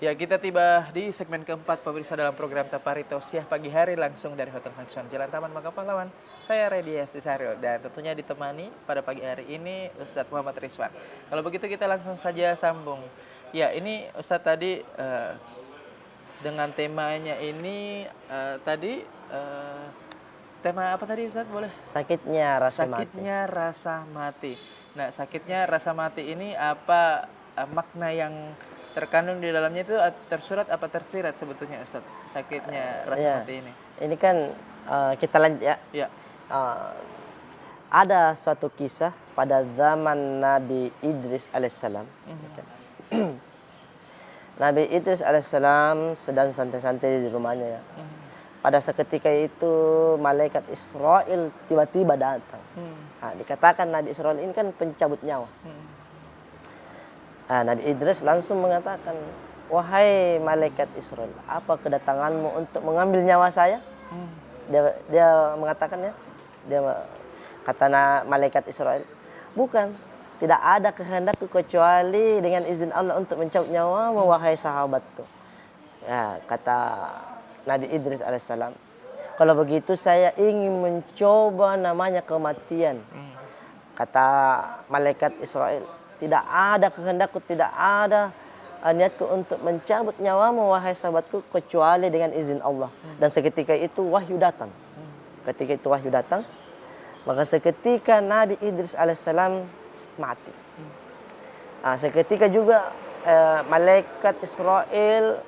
Ya, kita tiba di segmen keempat pemirsa dalam program Tapari Tausiah pagi hari langsung dari Hotel Mansion Jalan Taman Mangga Pahlawan. Saya Redia Sisario dan tentunya ditemani pada pagi hari ini Ustadz Muhammad Rizwan. Kalau begitu kita langsung saja sambung. Ya, ini Ustadz tadi dengan temanya ini tema apa tadi Ustadz boleh? Sakitnya rasa mati. Sakitnya rasa mati. Nah, sakitnya rasa mati ini apa makna yang terkandung di dalamnya itu tersurat apa tersirat sebetulnya Ustaz? Sakitnya rasa mati ini. Ini kan kita lanjut ya. Ya. Ada suatu kisah pada zaman Nabi Idris alaihissalam. Nabi Idris alaihissalam sedang santai-santai di rumahnya ya. Pada seketika itu malaikat Israel tiba-tiba datang. Nah, dikatakan Nabi Israel ini kan pencabut nyawa. Nah, Nabi Idris langsung mengatakan, wahai malaikat Israel, apa kedatanganmu untuk mengambil nyawa saya? Dia mengatakannya, malaikat Israel, bukan, tidak ada kehendakku kecuali dengan izin Allah untuk mencabut nyawamu, wahai sahabatku. Ya, kata Nabi Idris alaihissalam, kalau begitu saya ingin mencoba namanya kematian. Kata malaikat Israel, tidak ada kehendakku, tidak ada niatku untuk mencabut nyawamu wahai sahabatku kecuali dengan izin Allah. Dan seketika itu wahyu datang. Ketika itu wahyu datang, maka seketika Nabi Idris alaihissalam mati. Seketika juga malaikat Israel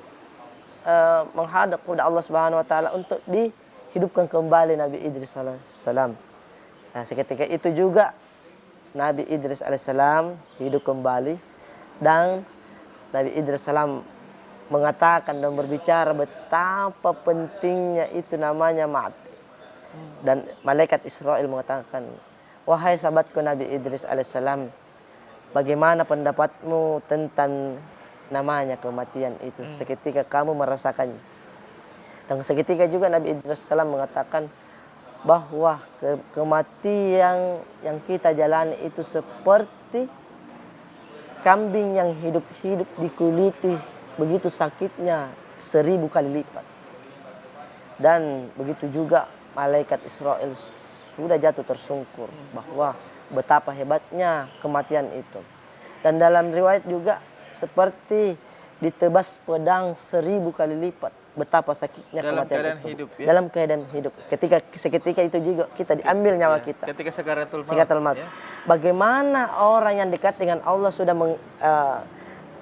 menghadap kepada Allah Subhanahu wa taala untuk dihidupkan kembali Nabi Idris alaihissalam. Seketika itu juga Nabi Idris alaihissalam hidup kembali dan Nabi Idris alaihissalam mengatakan dan berbicara betapa pentingnya itu namanya mati. Dan malaikat Israel mengatakan, wahai sahabatku Nabi Idris alaihissalam, bagaimana pendapatmu tentang namanya kematian itu? Seketika kamu merasakannya. Dan seketika juga Nabi Idris alaihissalam mengatakan bahwa kematian yang kita jalani itu seperti kambing yang hidup-hidup dikuliti, begitu sakitnya 1000 kali lipat. Dan begitu juga malaikat Israel sudah jatuh tersungkur bahwa betapa hebatnya kematian itu. Dan dalam riwayat juga seperti ditebas pedang 1000 kali lipat. Betapa sakitnya dalam kematian keadaan itu. Hidup, ya? Dalam keadaan hidup. Seketika itu juga kita diambil nyawa kita. Ketika sakaratul maut. Ya? Bagaimana orang yang dekat dengan Allah sudah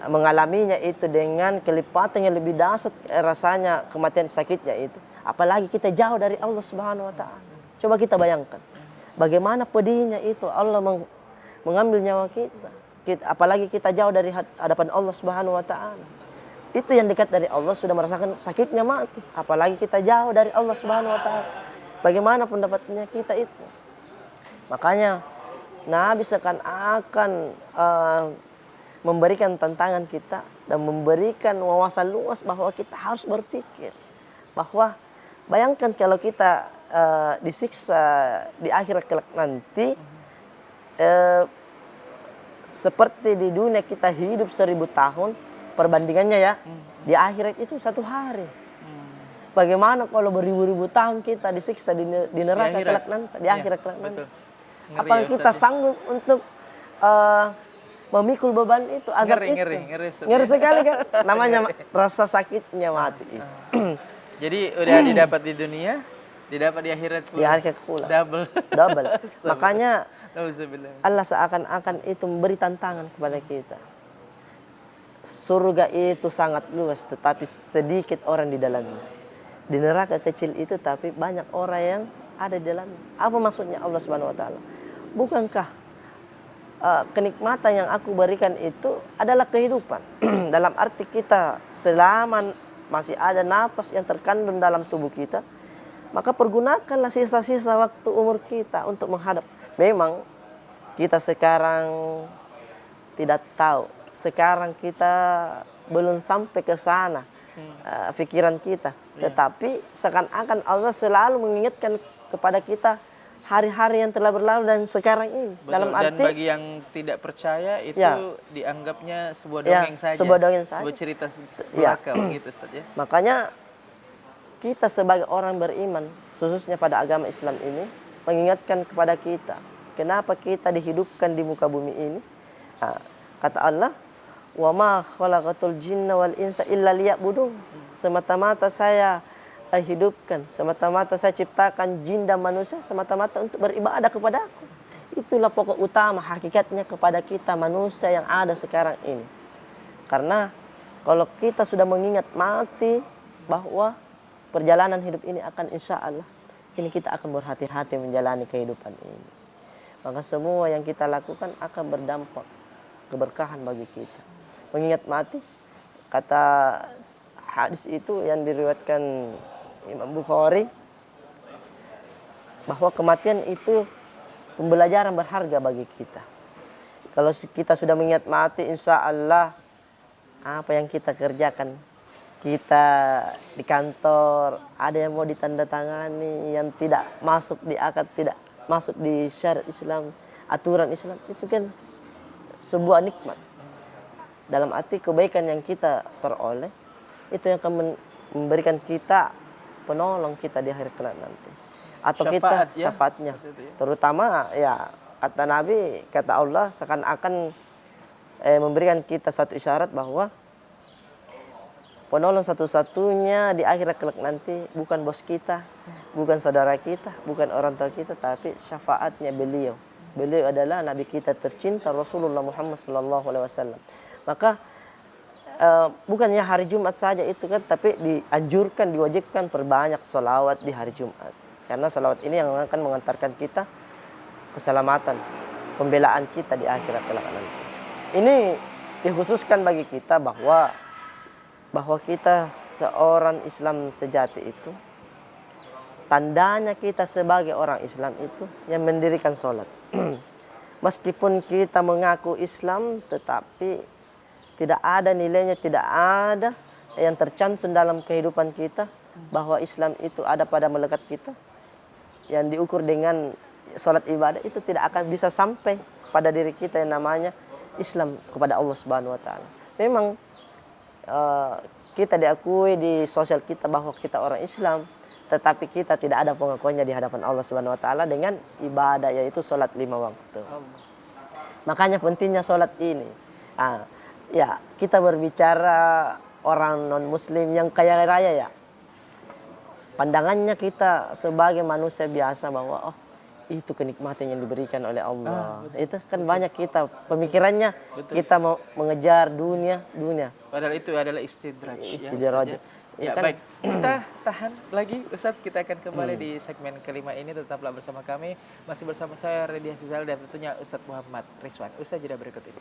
mengalaminya itu dengan kelipatan yang lebih dahsyat rasanya kematian sakitnya itu. Apalagi kita jauh dari Allah Subhanahu wa taala. Coba kita bayangkan. Bagaimana pedihnya itu Allah mengambil nyawa kita. Apalagi kita jauh dari hadapan Allah Subhanahu wa taala. Itu yang dekat dari Allah sudah merasakan sakitnya mati. Apalagi kita jauh dari Allah Subhanahu wa taala. Bagaimana pendapatnya kita itu? Makanya Nabi seakan-akan memberikan tantangan kita dan memberikan wawasan luas bahwa kita harus berpikir bahwa bayangkan kalau kita disiksa di akhirat kelak nanti, seperti di dunia kita hidup 1000 tahun, perbandingannya ya, di akhirat itu 1 hari. Bagaimana kalau beribu-ribu tahun kita disiksa di neraka kelak nanti, di akhirat kelak nanti? Apakah kita sanggup untuk memikul beban itu, azab itu? Ngeri sekali kan? Namanya rasa sakitnya mati. Jadi udah didapat di dunia, didapat di akhirat pula. Di akhirat pula. Double. Makanya Allah seakan-akan itu memberi tantangan kepada kita. Surga itu sangat luas, tetapi sedikit orang di dalamnya. Di neraka kecil itu, tapi banyak orang yang ada di dalamnya. Apa maksudnya Allah Subhanahu wa taala? Bukankah kenikmatan yang aku berikan itu adalah kehidupan? Dalam arti kita selama masih ada nafas yang terkandung dalam tubuh kita, maka pergunakanlah sisa-sisa waktu umur kita untuk menghadap. Memang kita sekarang tidak tahu. Sekarang kita belum sampai ke sana pikiran kita. Tetapi seakan-akan Allah selalu mengingatkan kepada kita hari-hari yang telah berlalu dan sekarang ini. Betul. Dalam Dan arti bagi yang tidak percaya itu Ya. dianggapnya sebuah Ya, dongeng saja, sebuah dongeng saja. sebuah cerita Ya. belaka begitu Ustaz ya. makanya kita sebagai orang beriman, khususnya pada agama Islam ini, mengingatkan kepada kita, kenapa kita dihidupkan di muka bumi ini. Nah, kata Allah, "Wa ma khalaqatul jinna wal insa illa liya'budun." Semata-mata saya hidupkan, semata-mata saya ciptakan jin dan manusia semata-mata untuk beribadah kepada aku. Itulah pokok utama hakikatnya kepada kita manusia yang ada sekarang ini. Karena kalau kita sudah mengingat mati bahwa perjalanan hidup ini akan insya Allah, ini kita akan berhati-hati menjalani kehidupan ini. Maka semua yang kita lakukan akan berdampak keberkahan bagi kita. Mengingat mati, kata hadis itu yang diriwayatkan Imam Bukhari, bahwa kematian itu pembelajaran berharga bagi kita. Kalau kita sudah mengingat mati, insya Allah apa yang kita kerjakan, kita di kantor ada yang mau ditandatangani yang tidak masuk di akad, tidak masuk di syariat Islam, aturan Islam, itu kan sebuah nikmat. Dalam arti kebaikan yang kita peroleh itu yang akan memberikan kita penolong kita di akhir kelak nanti. Atau Syafaat, kita ya? syafaatnya. Seperti itu ya. Terutama ya kata Nabi, kata Allah seakan-akan memberikan kita satu isyarat bahwa penolong satu-satunya di akhirat kelak nanti bukan bos kita, bukan saudara kita, bukan orang tua kita, tapi syafaatnya beliau. Beliau adalah Nabi kita tercinta Rasulullah Muhammad SAW. Maka bukannya hari Jumat saja itu kan, tapi dianjurkan, diwajibkan perbanyak sholawat di hari Jumat. Karena sholawat ini yang akan mengantarkan kita keselamatan, pembelaan kita di akhirat kelak nanti. Ini dikhususkan bagi kita bahwa kita seorang Islam sejati itu, tandanya kita sebagai orang Islam itu yang mendirikan sholat. Meskipun kita mengaku Islam, tetapi tidak ada nilainya, tidak ada yang tercantum dalam kehidupan kita bahwa Islam itu ada pada melekat kita. Yang diukur dengan sholat ibadah itu tidak akan bisa sampai pada diri kita yang namanya Islam kepada Allah Subhanahu wa taala. Memang kita diakui di sosial kita bahwa kita orang Islam, tetapi kita tidak ada pengakuannya di hadapan Allah Subhanahu wa taala dengan ibadah, yaitu sholat 5 waktu. Makanya pentingnya sholat ini. Ya, kita berbicara orang non-muslim yang kaya raya ya. Pandangannya kita sebagai manusia biasa bahwa itu kenikmatan yang diberikan oleh Allah. Itu kan banyak kita pemikirannya, kita mau mengejar dunia. Padahal itu adalah istidraj. Istidraj. Ya, kan? baik. Kita tahan lagi Ustadz, kita akan kembali di segmen kelima ini. Tetaplah bersama kami. Masih bersama saya Redi Hasizal dan tentunya Ustadz Muhammad Rizwan. Usai jeda berikut ini.